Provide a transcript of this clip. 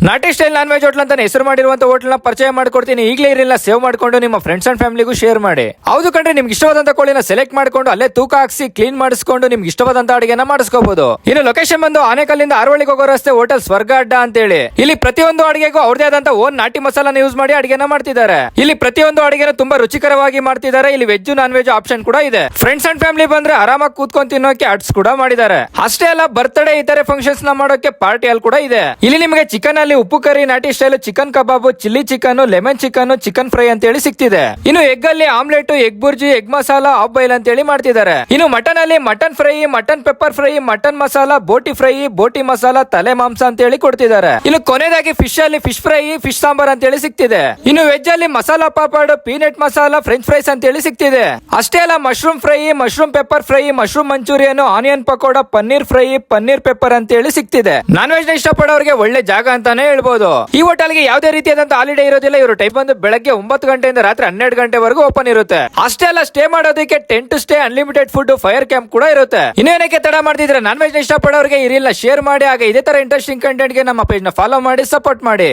ನಾಟಿ style non veg hotel ಅಂತ ಹೆಸರು ಮಾಡಿರುವಂತ ಹೋಟ್ಲ್ ನ ಪರಿಚಯ ಮಾಡ್ಕೊಡ್ತೀನಿ. ಈಗಲೇ ಇರಲಿಲ್ಲ ಸೇವ್ ಮಾಡ್ಕೊಂಡು ನಿಮ್ಮ ಫ್ರೆಂಡ್ಸ್ ಅಂಡ್ ಫ್ಯಾಮಿಲಿಗೂ ಶೇರ್ ಮಾಡಿ. ಹೌದು ಕಂಡ್ರೆ ನಿಮ್ಗೆ ಇಷ್ಟವಾದಂತ ಕೋಳಿನ ಸೆಲೆಕ್ಟ್ ಮಾಡ್ಕೊಂಡು ಅಲ್ಲೇ ತೂಕ ಹಾಕ್ಸಿ ಕ್ಲೀನ್ ಮಾಡಿಸ್ಕೊಂಡು ನಿಮ್ಗೆ ಇಷ್ಟವಾದಂತ ಅಡಿಗೆನ ಮಾಡಿಸ್ಕೋಬಹುದು. ಇನ್ನು ಲೊಕೇಶನ್ ಬಂದು ಆನೇಕಲ್ಲಿಂದ ಆರವಳ್ಳಿಗೆ ಹೋಗೋ ರಸ್ತೆ ಹೋಟೆಲ್ ಸ್ವರ್ಗ ಅಡ್ಡ ಅಂತ ಹೇಳಿ. ಇಲ್ಲಿ ಪ್ರತಿಯೊಂದು ಅಡಿಗೆಗೂ ಅವ್ರದೇ ಆದಂತ ಓನ್ ನಾಟಿ ಮಸಾಲಾನ ಯೂಸ್ ಮಾಡಿ ಅಡಿಗೆನ ಮಾಡ್ತಿದ್ದಾರೆ. ಇಲ್ಲಿ ಪ್ರತಿಯೊಂದು ಅಡಿಗೆನ ತುಂಬಾ ರುಚಿಕರವಾಗಿ ಮಾಡ್ತಿದ್ದಾರೆ. ಇಲ್ಲಿ ವೆಜ್ ನಾನ್ ವೆಜ್ ಆಪ್ಷನ್ ಕೂಡ ಇದೆ. ಫ್ರೆಂಡ್ಸ್ ಅಂಡ್ ಫ್ಯಾಮಿಲಿ ಬಂದ್ರೆ ಆರಾಮಾಗಿ ಕೂತ್ಕೊಂಡು ತಿನ್ನೋಕೆ ಅಡ್ಸ್ ಕೂಡ ಮಾಡಿದ್ದಾರೆ. ಅಷ್ಟೇ ಅಲ್ಲ, ಬರ್ತ್ಡೇ ಇತರೆ ಫಂಕ್ಷನ್ಸ್ ನ ಮಾಡೋಕೆ ಪಾರ್ಟಿ ಅಲ್ಲಿ ಕೂಡ ಇದೆ. ಇಲ್ಲಿ ನಿಮಗೆ ಚಿಕನ್ ಅಲ್ಲಿ ಉಪ್ಪು ಕರಿ, ನಾಟಿ style chicken kebab, chilli chicken, lemon chicken, chicken fry ಅಂತ ಹೇಳಿ ಸಿಗ್ತಿದೆ. ಇನ್ನು ಎಗ್ ಅಲ್ಲಿ omelette, egg burji, egg masala, half boil ಅಂತ ಹೇಳಿ ಮಾಡ್ತಿದ್ದಾರೆ. ಇನ್ನು ಮಟನ್ ಅಲ್ಲಿ mutton fry, mutton pepper fry, mutton masala, boti fry, boti masala, ತಲೆ ಮಾಂಸ ಅಂತ ಹೇಳಿ ಕೊಡ್ತಿದ್ದಾರೆ. ಇನ್ನು ಕೊನೆಯದಾಗಿ ಫಿಶ್ ಅಲ್ಲಿ ಫಿಶ್ ಫ್ರೈ, ಫಿಶ್ ಸಾಂಬಾರ್ ಅಂತ ಹೇಳಿ ಸಿಗ್ತಿದೆ. ಇನ್ನು ವೆಜ್ ಅಲ್ಲಿ masala papad, peanut masala, french fries ಅಂತ ಹೇಳಿ ಸಿಗ್ತಿದೆ. ಅಷ್ಟೇ ಅಲ್ಲ, mushroom fry, mushroom pepper fry, mushroom manchurian, onion pakoda, paneer fry, paneer pepper ಅಂತ ಹೇಳಿ ಸಿಗ್ತಿದೆ. ನಾನ್ ವೆಜ್ ನ ಇಷ್ಟಪಡೋರಿಗೆ ಒಳ್ಳೆ ಜಾಗ ಅಂತಾನೆ ಹೇಳ್ಬೋದು. ಈ ಹೋಟೆಲ್ಗೆ ಯಾವುದೇ ರೀತಿಯಾದಂತ ಹಾಲಿಡೇ ಇರೋದಿಲ್ಲ. ಇವರು ಟೈಪ್ ಬಂದು ಬೆಳಗ್ಗೆ 9 ಗಂಟೆಯಿಂದ ರಾತ್ರಿ 12 ಗಂಟೆವರೆಗೂ ಓಪನ್ ಇರುತ್ತೆ. ಅಷ್ಟೇ ಅಲ್ಲ, ಸ್ಟೇ ಮಾಡೋದಕ್ಕೆ tent stay, unlimited food, fire camp ಕೂಡ ಇರುತ್ತೆ. ಇನ್ನೇನಕ್ಕೆ ತಡ ಮಾಡ್ತಿದ್ರೆ ನಾನ್ ವೆಜ್ ನ ಇಷ್ಟಪಡೋರಿಗೆ ಈ ರೀಲ್ ನ ಶೇರ್ ಮಾಡಿ. ಆಗ ಇದೇ ತರ ಇಂಟ್ರೆಸ್ಟಿಂಗ್ ಕಂಟೆಂಟ್ ಗೆ ನಮ್ಮ ಪೇಜ್ ನ ಫಾಲೋ ಮಾಡಿ, ಸಪೋರ್ಟ್ ಮಾಡಿ.